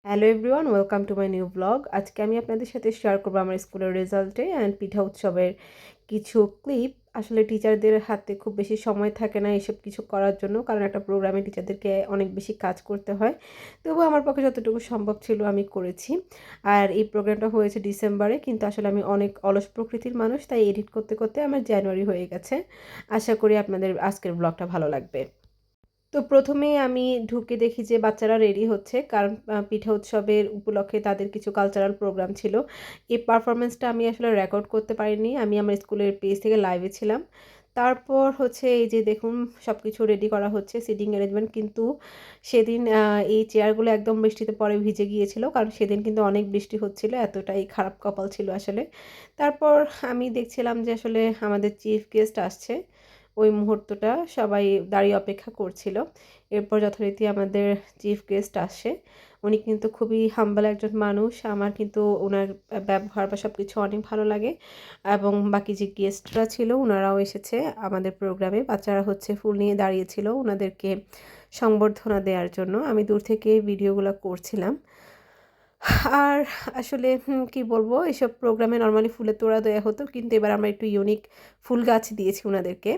Hello everyone, welcome to my new blog. আজকে আমি আপনাদের সাথে শেয়ার করবো আমার স্কুলের রেজাল্টে অ্যান্ড পিঠা উৎসবের কিছু ক্লিপ। আসলে টিচারদের হাতে খুব বেশি সময় থাকে না এসব কিছু করার জন্য, কারণ একটা প্রোগ্রামে টিচারদেরকে অনেক বেশি কাজ করতে হয়। তবুও আমার পক্ষে যতটুকু সম্ভব ছিল আমি করেছি। আর এই প্রোগ্রামটা হয়েছে ডিসেম্বরে, কিন্তু আসলে আমি অনেক অলস প্রকৃতির মানুষ, তাই এডিট করতে করতে আমার জানুয়ারি হয়ে গেছে। আশা করি আপনাদের আজকের ব্লগটা ভালো লাগবে। তো প্রথমেই আমি ঢুকে দেখি যে বাচ্চারা রেডি হচ্ছে, কারণ পিঠা উৎসবের উপলক্ষে তাদের কিছু কালচারাল প্রোগ্রাম ছিল। এই পারফরমেন্সটা আমি আসলে রেকর্ড করতে পারিনি, আমি আমার স্কুলের পেজ থেকে লাইভে ছিলাম। তারপর হচ্ছে এই যে দেখুন সব কিছু রেডি করা হচ্ছে, সিটিং অ্যারেঞ্জমেন্ট। কিন্তু সেদিন এই চেয়ারগুলো একদম বৃষ্টিতে পরে ভিজে গিয়েছিল, কারণ সেদিন কিন্তু অনেক বৃষ্টি হচ্ছিল, এতটাই খারাপ কপাল ছিল আসলে। তারপর আমি দেখছিলাম যে আসলে আমাদের চিফ গেস্ট আসছে, ওই মুহূর্তটা সবাই দাঁড়িয়ে অপেক্ষা করছিল। এরপর যথারীতি আমাদের চিফ গেস্ট আসে। উনি কিন্তু খুবই হাম্বল একজন মানুষ, আমার কিন্তু ওনার ব্যবহার বা সব কিছু অনেক ভালো লাগে। এবং বাকি যে গেস্টরা ছিল ওনারাও এসেছে আমাদের প্রোগ্রামে। বাচ্চারা হচ্ছে ফুল নিয়ে দাঁড়িয়েছিল ওনাদেরকে সংবর্ধনা দেওয়ার জন্য। আমি দূর থেকে ভিডিওগুলো করছিলাম। আর আসলে কি বলবো, এসব প্রোগ্রামে নরমালি ফুলের তোড়া দেওয়া হতো, কিন্তু এবার আমরা একটু ইউনিক ফুল গাছ দিয়েছি ওনাদেরকে।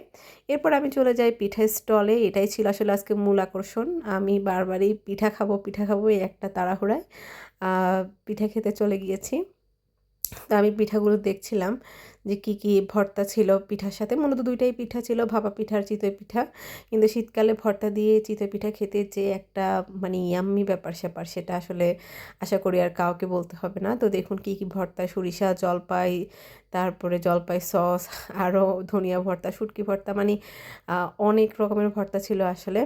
এরপর আমি চলে যাই পিঠার স্টলে। এটাই ছিল আসলে আজকে মূল আকর্ষণ। আমি বারবারই পিঠা খাবো পিঠা খাবো এই একটা তাড়াহুড়ায় পিঠা খেতে চলে গিয়েছি। তো আমি পিঠাগুলো দেখছিলাম যে কি ভর্তা ছিল পিঠার সাথে। মূলত দুইটাই পিঠা ছিল, ভাপা পিঠা আর চিতই পিঠা। কিন্তু শীতকালে ভর্তা দিয়ে চিতই পিঠা খেতে যে একটা মানে ইয়াম্মি ব্যাপার স্যাপার, সেটা আসলে আশা করি আর কাউকে বলতে হবে না। তো দেখুন কি ভর্তা, সরিষা, জলপাই, তারপরে জলপাই সস, আরও ধনিয়া ভর্তা, শুটকি ভর্তা, মানে অনেক রকমের ভর্তা ছিল আসলে।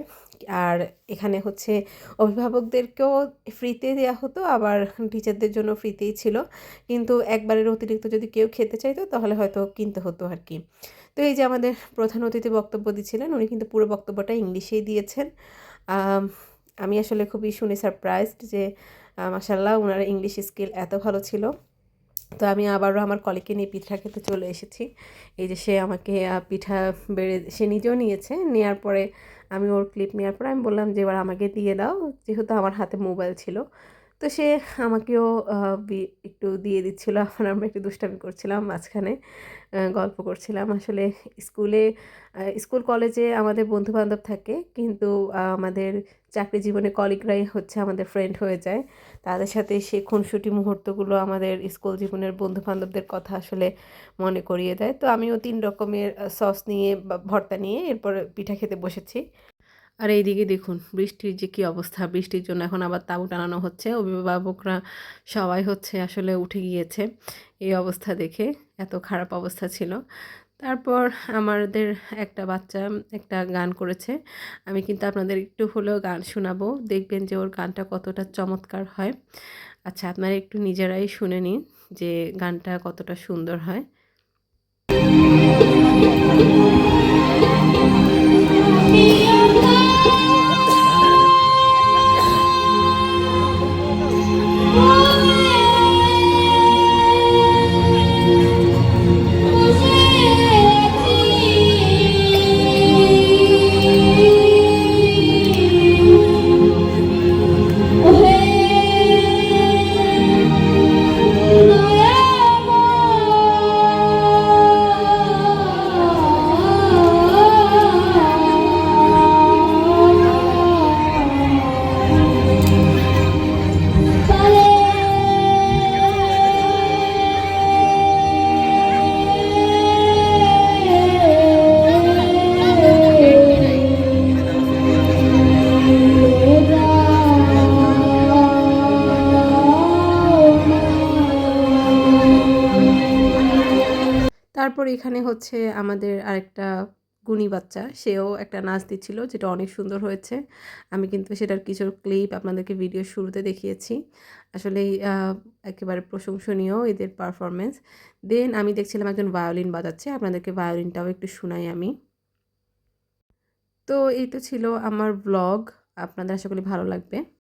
আর এখানে হচ্ছে অভিভাবকদেরকেও ফ্রিতে দেওয়া হতো, আবার টিচারদের জন্য ফ্রিতেই ছিল। কিন্তু একবারের অতিরিক্ত যদি কেউ খেতে চাইতো তাহলে হয়তো কিনতে হতো আর কি। তো এই যে আমাদের প্রধান অতিথি বক্তব্য দিচ্ছিলেন, উনি কিন্তু পুরো বক্তব্যটা ইংলিশেই দিয়েছেন। আম, আমি আসলে খুবই শুনে সারপ্রাইজড যে মাশাল্লাহ ওনার ইংলিশ স্কিল এত ভালো ছিল। তো আমি আবারও আমার কলিগকে নিয়ে পিঠা খেতে চলে এসেছি। এই যে সে আমাকে পিঠা বেড়ে সে নিজেও নিয়েছে, নেওয়ার পরে আমি ওর ক্লিপ নেওয়ার পরে আমি বললাম যে এবার আমাকে দিয়ে দাও, যেহেতু আমার হাতে মোবাইল ছিল। তো সে আমাকেও একটু দিয়ে দিচ্ছিলো। এখন আমরা একটু দুষ্টামি করছিলাম মাঝখানে, গল্প করছিলাম। আসলে স্কুলে স্কুল কলেজে আমাদের বন্ধুবান্ধব থাকে, কিন্তু আমাদের চাকরি জীবনে কলিগরাই হচ্ছে আমাদের ফ্রেন্ড হয়ে যায়। তাদের সাথে সে খুনসুটি মুহূর্তগুলো আমাদের স্কুল জীবনের বন্ধুবান্ধবদের কথা আসলে মনে করিয়ে দেয়। তো আমিও 3 রকমের সস নিয়ে বা ভর্তা নিয়ে এরপর পিঠা খেতে বসেছি। আর এইদিকে দেখুন বৃষ্টির যে কী অবস্থা, বৃষ্টির জন্য এখন আবার তাঁবু টানানো হচ্ছে। অভিভাবকরা সবাই হচ্ছে আসলে উঠে গিয়েছে এই অবস্থা দেখে, এত খারাপ অবস্থা ছিল। তারপর আমাদের একটা বাচ্চা একটা গান করেছে। আমি কিন্তু আপনাদের একটু হলেও গান শোনাবো, দেখবেন যে ওর গানটা কতটা চমৎকার হয়। আচ্ছা, আপনারা একটু নিজেরাই শুনে নিন যে গানটা কতটা সুন্দর হয়। তারপর এখানে হচ্ছে আমাদের আরেকটা গুণী বাচ্চা, সেও একটা নাচ দিচ্ছিল, যেটা অনেক সুন্দর হয়েছে। আমি কিন্তু সেটার কিছু ক্লিপ আপনাদেরকে ভিডিও শুরুতে দেখিয়েছি। আসলেই একেবারে প্রশংসনীয় এদের পারফরমেন্স। দেন আমি দেখছিলাম একজন ভায়োলিন বাজাচ্ছে, আপনাদেরকে ভায়োলিনটাও একটু শোনাই আমি। তো এই তো ছিল আমার ব্লগ, আপনাদের আশা করি ভালো লাগবে।